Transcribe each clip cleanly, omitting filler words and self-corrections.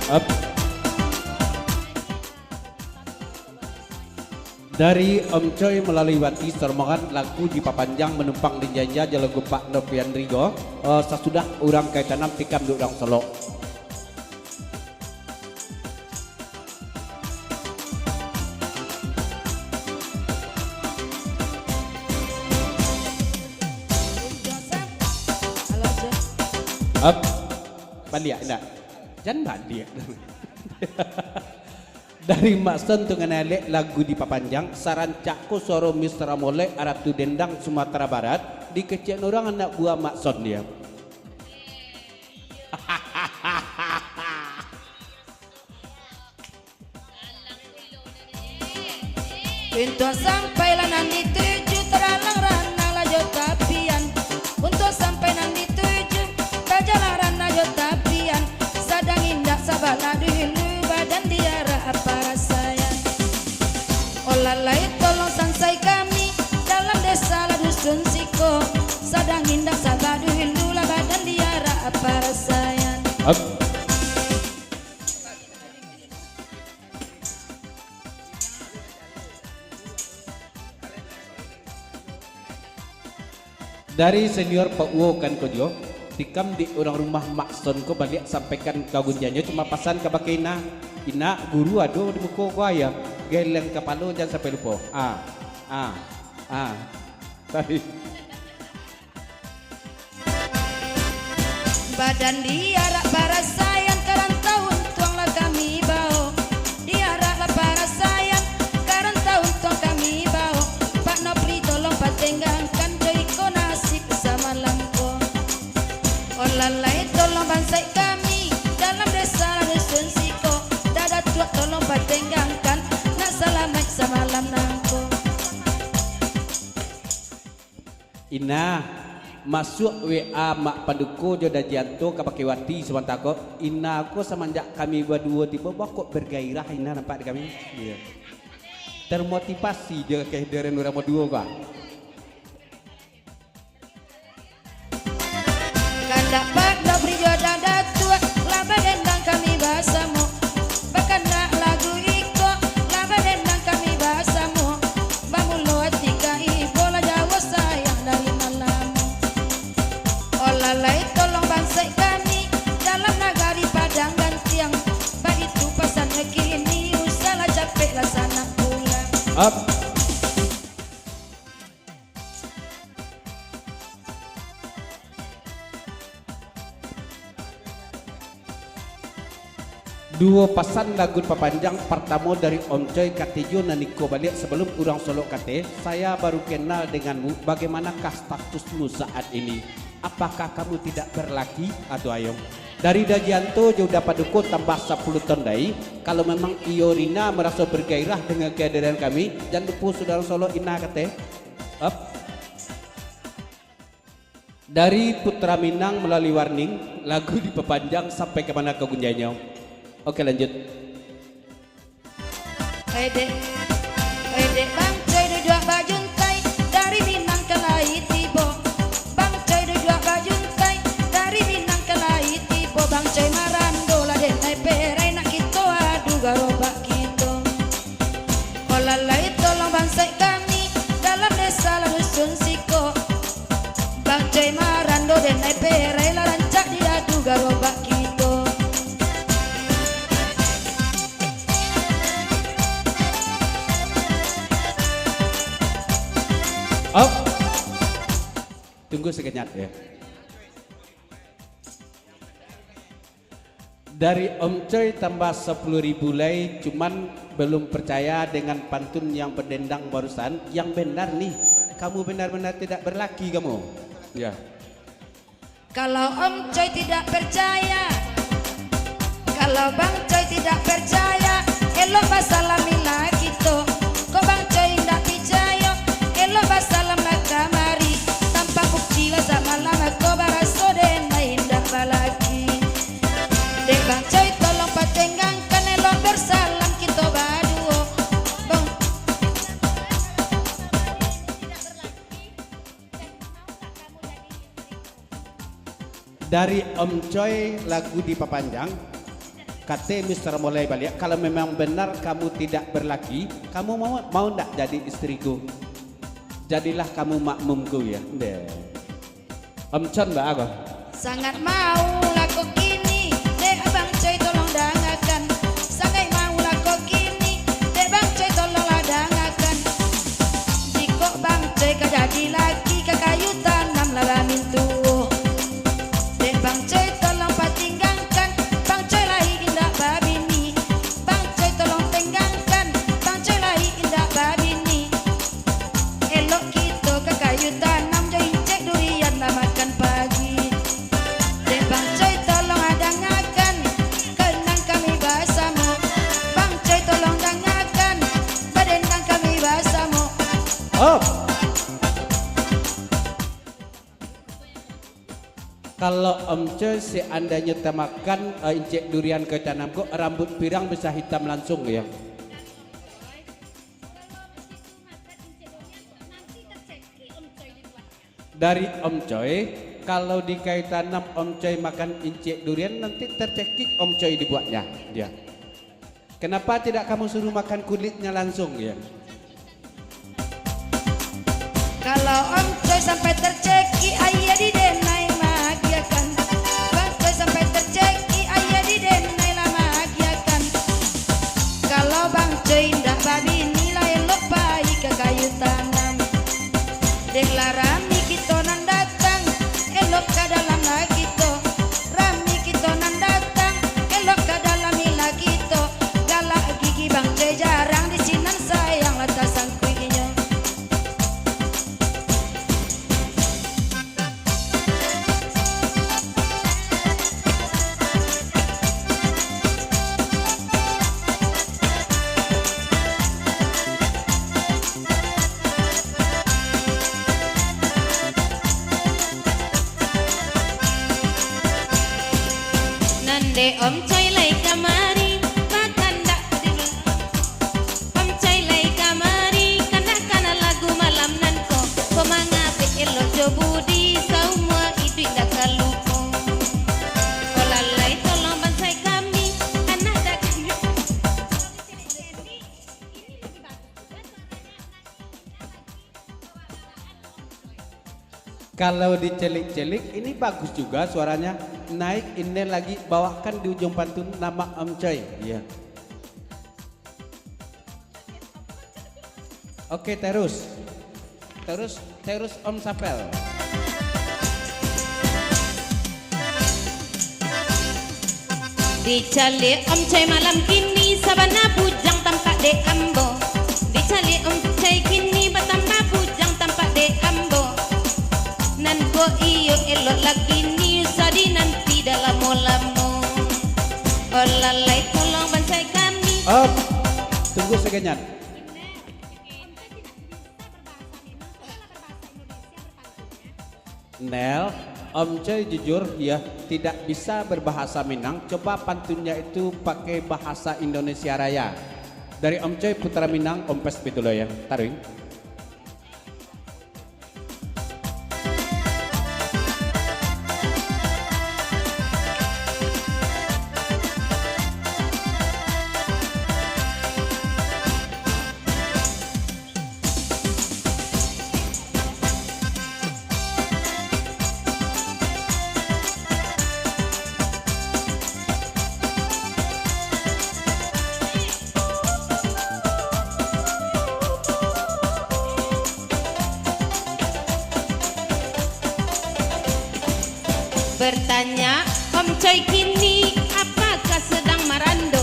Up. Dari Om Coy melalui Wati Sermongan lagu di Papanjang menumpang di janja lagu Pak Novian Rigo sesudah orang kaitanam tikam di orang Solo. Up. Balik enggak? Jangan balik. Dari Mak Son Tunganalek lagu di Papanjang Sarancakku Soro Mr. Amole Aratu Dendang Sumatera Barat dikecian orang anak buah Mak Son dia. Pintu sampailah nanti tuju teralang ranang lajo tapian. Untuk sampai nanti tuju tajalah ranang lajo tapian. Sadang indah sabala dulu badan diarah apa rasanya. Olalai tolong sansai kami dalam desa la dusun siko. Sadang indah sabala dulu lah badan diarah apa rasanya. Dari senior Pak Uwo kan kodio tikam di orang rumah Mak Son ko balik sampaikan kau gunjanya cuma pasan ke pakai ina guru aduh di muka gua ya geleng kepala jangan sampai lupa tadi badan diarak para sayang karang tahun tuanglah kami bau diaraklah para sayang karang tahun tuang kami bau Pak Nopri tolong patenggangkan joiko nasi bersama lampu olalai tolong bansai kami dalam desa dusun siko dada tua tolong patenggangkan nak selamat semalam nangko ina masuk WA Mak Paduko jodoh jantung ke Pakiwati sebentar kok ina aku semenjak kami berdua tiba kok bergairah ina nampak di kami yeah. Termotivasi dia kehadiran orang berdua kok kan dapat dobri jodoh datua laba dendang kami bahasamu bahkan nak lagu iko laba dendang kami bahasamu bamulo tiga ibu lah jawa sayang dari malamu olalai tolong bansai kami dalam nagari Padang dan Tiang begitu pesan kini usaha capek lah sana pulang up. Dua pasan lagu Papanjang pertama dari Om Coy Katijo Naniko balik sebelum orang Solo kate saya baru kenal denganmu bagaimanakah statusmu saat ini apakah kamu tidak berlaki atau ayo dari Dajianto jauh dapat duko tambah 10 tondai kalau memang Iorina merasa bergairah dengan kehadiran kami jangan lupa saudara Solo ina kate up. Dari Putra Minang melalui warning lagu di Papanjang sampai ke mana kau gunjanya. Oke lanjut. Ede bang coy dua bajuntai dari Minang ke Lai Tibo. Bang coy dua bajuntai dari Minang ke Lai Tibo. Bang coy marando lah den nai perai nak kita adu garobak kita. Olalai tolong bansai kami dalam desa la dusun siko. Bang coy marando den nai perai lah rancak diadu garobak kita. Oh, tunggu sekejap ya. Dari Om Coy tambah 10.000 lei, cuman belum percaya dengan pantun yang berdendang barusan. Yang benar nih, kamu benar-benar tidak berlaki kamu. Ya. Kalau Om Coy tidak percaya, kalau Bang Coy tidak percaya, elo basalami lah kita. Kok Bang Coy tidak percaya, elo basalam lah kamari. Tanpa bukti lah sama lama kau baraso den indah balaki. Dek Bang Coy tolong patenggangkan elo bersalam kita baduo. Bang Dari Om Coy lagu di Papanjang Kata Mr. Mulai balik, kalau memang benar kamu tidak berlaki, kamu mau ndak jadi istriku? Jadilah kamu makmumku ya. Deh. Om Chan mbak apa? Sangat mau laku kini, dek abang coy tolong dangakan. Sangat mau laku kini, dek bang coy tolong dangakan. Jika bang coy kau jadi laki, ke kayu tanam lah mintu. Dek bang coy tolong patinggalkan, bang coy lahir indah babini. Bang coy tolong tenggangkan, bang coy lahir indah babini. Elok kita ke kayu tanam, join cek durian lah makan pagi. Dek bang coy tolong adangakan, kenang kami bersama. Bang coy tolong dangakan, badendang kami bersama. Oh. Kalau Om Coy seandainya temakan incek durian ke tanamku, rambut pirang bisa hitam langsung ya. Dari Om Coy, kalau di kayu tanam Om Coy makan incek durian nanti tercekik Om Coy dibuatnya. Ya. Kenapa tidak kamu suruh makan kulitnya langsung ya? Kalau Om Coy sampai terceki, ayah di denai magiakan. Bang Coy sampai terceki, ayah di denai lah magiakan. Kalau Bang Coy ndak babi nilai elok baik ke kayu tanam. Deklah rami kita nan datang, elok ke dalam lah kita. Rami kita nan datang, elok ke dalam lah kita. Galak gigi Bang Coy jarang di sinan sayang latasan kuinya. Nande Om Coy lai kamari, makan dak dulu. Om Coy lai kamari, kana lagu malam nanko. Pemangape elok jo budi, semua hidup dak kaluko. Olalai tolong bansai kami, anak dak kami. Kalau dicelik-celik ini bagus juga suaranya. Naik ini lagi, bawakan di ujung pantun nama Om Coy. Iya. Oke, terus Om Sapel. Dicalik Om Coy malam kini, sabana bujang tampak de ambo. Dicalik Om Coy kini, bertambah bujang tampak de ambo. Nan ko iyo elok lagi ni, sadi nanti dalam lamo. Olalai tolong bansai kami. Om, tunggu segenyan. Nel, Om Coy jujur ya tidak bisa berbahasa Minang. Coba pantunnya itu pakai bahasa Indonesia Raya. Dari Om Coy Putra Minang, Om Pes Pitulo ya. Taruh. Bertanya Om Coy kini, apakah sedang marando?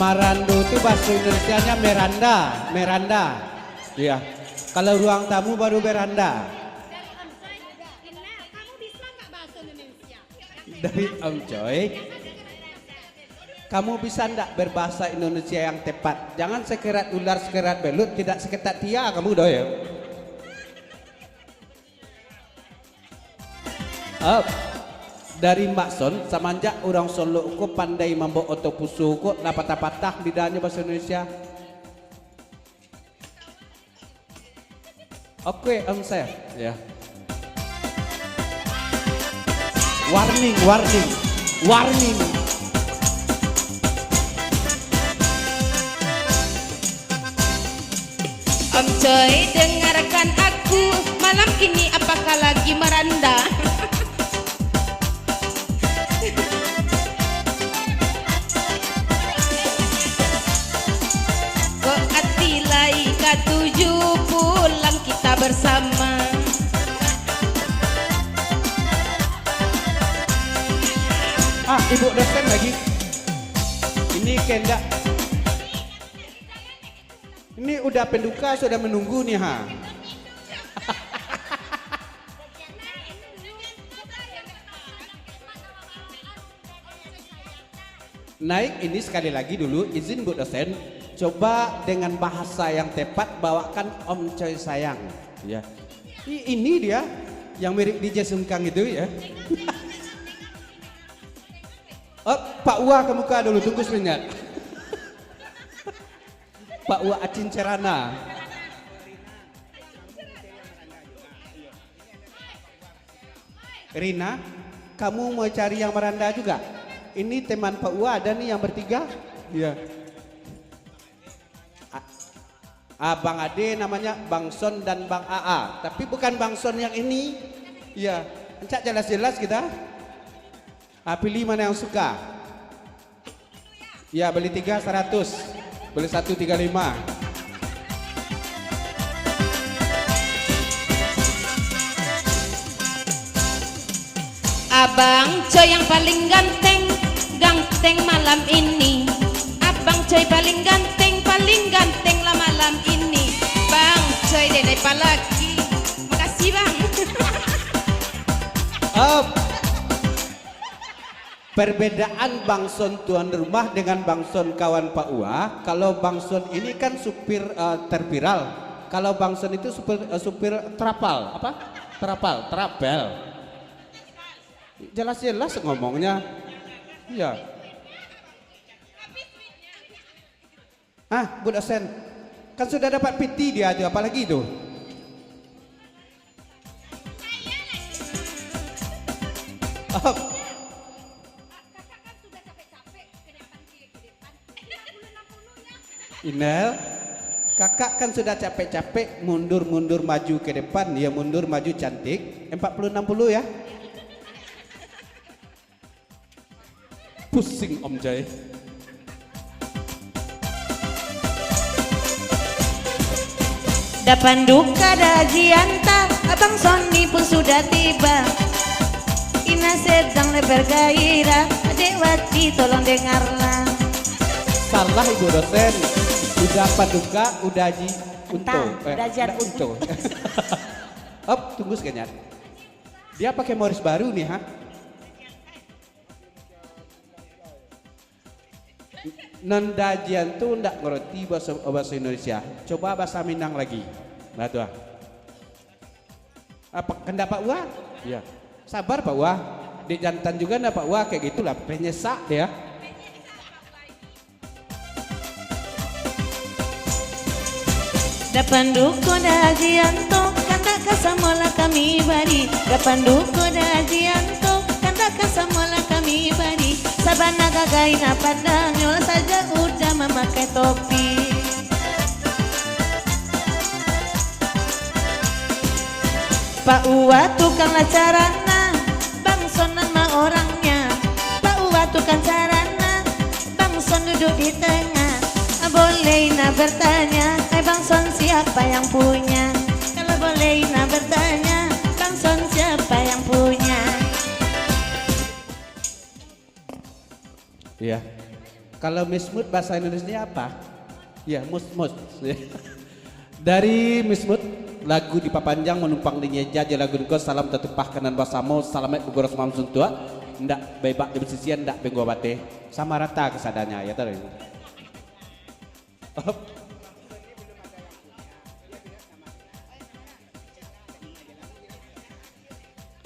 Marando itu bahasa Indonesianya meranda. Iya. Kalau ruang tamu baru beranda. Dari Om Coy, kamu bisa ndak berbahasa Indonesia yang tepat? Jangan sekerat ular sekerat belut, tidak seketat tia kamu doy. Dari Mbak Son, semenjak orang Solo kok pandai membawa otopusu kok patah-patah lidahnya bahasa Indonesia. Oke, Om Chef, ya. Warning. warning. Om Coy dengarkan aku, malam ini apakah lagi meranda? Kok atilai katuju pulang kita bersama. Ibu dosen lagi. Ini kendak. Ini udah penduka sudah menunggu nih ha. Naik ini sekali lagi dulu izin Bu dosen. Coba dengan bahasa yang tepat bawakan Om Coy sayang. Ya. Ini dia yang mirip DJ Sungkang itu ya. Pak Uwa ke muka dulu, tunggu sebentar. Pak Uwa Acin Cerana. Rina, kamu mau cari yang meranda juga? Ini teman Pak Uwa ada nih yang bertiga. Iya. Bang Ade namanya Bang Son dan Bang AA. Tapi bukan Bang Son yang ini. Iya. Encak jelas-jelas kita. Pilih mana yang suka. Ya beli 3 100. Beli 1 35. Abang Coy yang paling ganteng, ganteng malam ini. Abang Coy paling ganteng lah malam ini. Bang Coy dedek lagi. Makasih bang. Perbedaan Bang Son tuan rumah dengan Bang Son kawan Pak Uwa. Kalau Bang Son ini kan supir terpiral. Kalau Bang Son itu supir trapal. Apa? Trapel. Jelas-jelas ngomongnya. Iya. Bu dosen. Kan sudah dapat PT dia tuh, apalagi itu? Inel, kakak kan sudah capek-capek mundur-mundur maju ke depan, ya mundur maju cantik. 40-60 ya. Pusing Om Jai. Dapan duka dajianta, Abang Sony pun sudah tiba. Ina sedang lebar gairah, Adek Wati tolong dengarlah. Salah Ibu dosen. Udah paduka, udah ji unto. Udah unto. Tunggu sekejap. Dia pakai Morris baru nih, ha? Nandajian tuh ndak ngerti bahasa Indonesia. Coba bahasa Minang lagi. Nah tuh. Apa kendak Pak Uwa? Iya. Sabar Pak Uwa. Di jantan juga ndak Pak Uwa kayak gitulah. Penyesak dia. Dapan duko dajianto, kanda kasamola kami bari. Dapan duko dajianto, kanda kasamola kami bari. Sabana gagai na padanyol saja udah memakai topi. Pak Uwa tukang lacarana, Bang Son nama orangnya. Pak Uwa tukang carana, Bang Son duduk di tengah. Boleh na bertanya, Bang Son siapa yang punya? Kalau boleh na bertanya, Bang Son siapa yang punya? Iya. Kalau Miss Mut bahasa Indonesia apa? Ya, mus. Dari Miss Mut, lagu di Papanjang menumpang di nyeja lagu engkau salam tetupah kanan basamo salamet bugoros mamsun tua ndak bebak di besisian ndak benggo bate sama rata kesadanya ya tahu.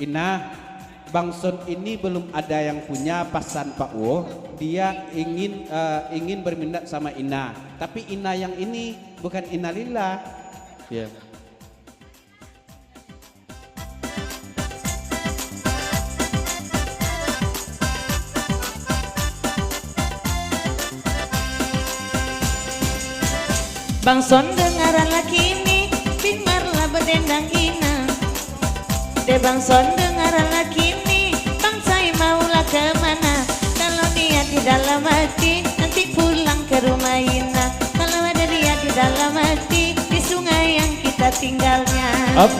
Ina, Bang Son ini belum ada yang punya pasan Pak Wo. Dia ingin berminat sama Ina. Tapi Ina yang ini bukan Ina Lila. Ya. Bang Son dengarlah kini, dengarlah berdendang ina. De Bang Son dengarlah kini, Bang Choi maulah kemana? Kalau dia di dalam hati, nanti pulang ke rumah ina. Kalau ada dia di dalam hati, di sungai yang kita tinggalnya. Up.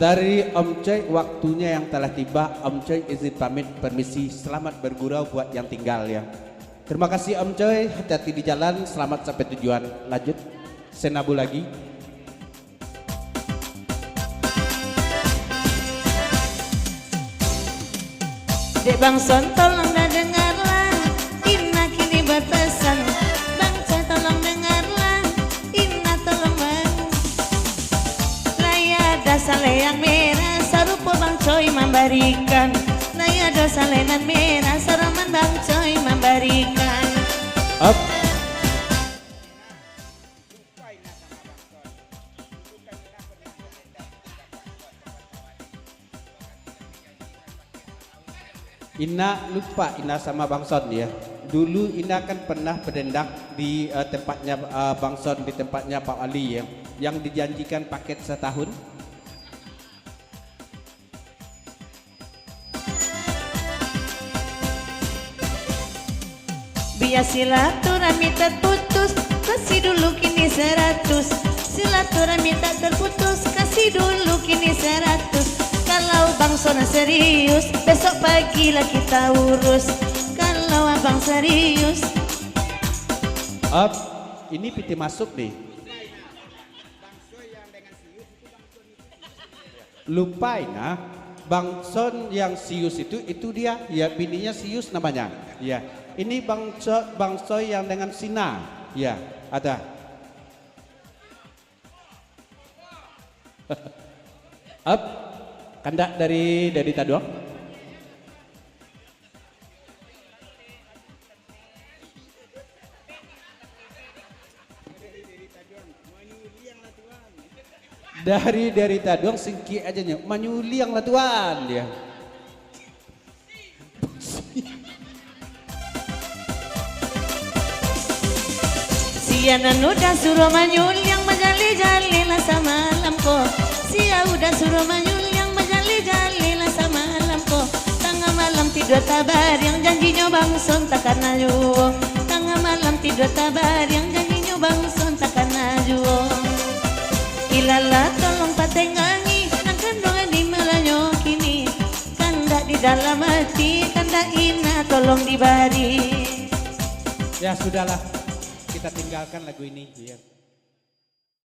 Dari Om Choi, waktunya yang telah tiba. Om Choi izin pamit, permisi, selamat bergurau buat yang tinggal ya. Terima kasih Om Choi, hati-hati di jalan, selamat sampai tujuan. Lanjut, senabu lagi. Dek Bang Son tolong dah dengarlah, Ina kini berpesan. Bang Choi tolong dengarlah, Ina tolong bang. Laya ada sale yang merah, sarupo Bang Choi memberikan. Laya ada salenan merah, saraman Bang Choi memberikan. Up. Ina lupa Ina sama Bang Son ya. Dulu Ina kan pernah berdendang di tempatnya Bang Son, di tempatnya Pak Ali ya, yang dijanjikan paket setahun. Biar silaturahmi terputus, kasih dulu kini 100. Silaturahmi tak terputus, kasih dulu kini 100. Kalau Bang Son serius, besok pagilah kita urus. Kalau abang serius. Up. Ini piti masuk nih. Lupain ah. Bang Son yang sius itu dia ya, bininya sius namanya ya. Ini Bang Choi yang dengan Sina ya, ada. Up. Kandak dari Taduang. Dari Taduang singki aja nya, manyuli yang latuan dia. Siana udah suruh manyul yang majali-jali lah samalam ko. Sia udah suruh manyul yang majali-jali lah samalam ko. Tengah malam tidur tabar yang janjinya Bang Son takkan ajuo. Tengah malam tidur tabar yang janjinya Bang Son takkan ajuo. Ilala tolong patengangi, nang kandungan di melanyo kini. Kandak di dalam hati, kandak Ina tolong dibari. Ya sudahlah, kita tinggalkan lagu ini ya.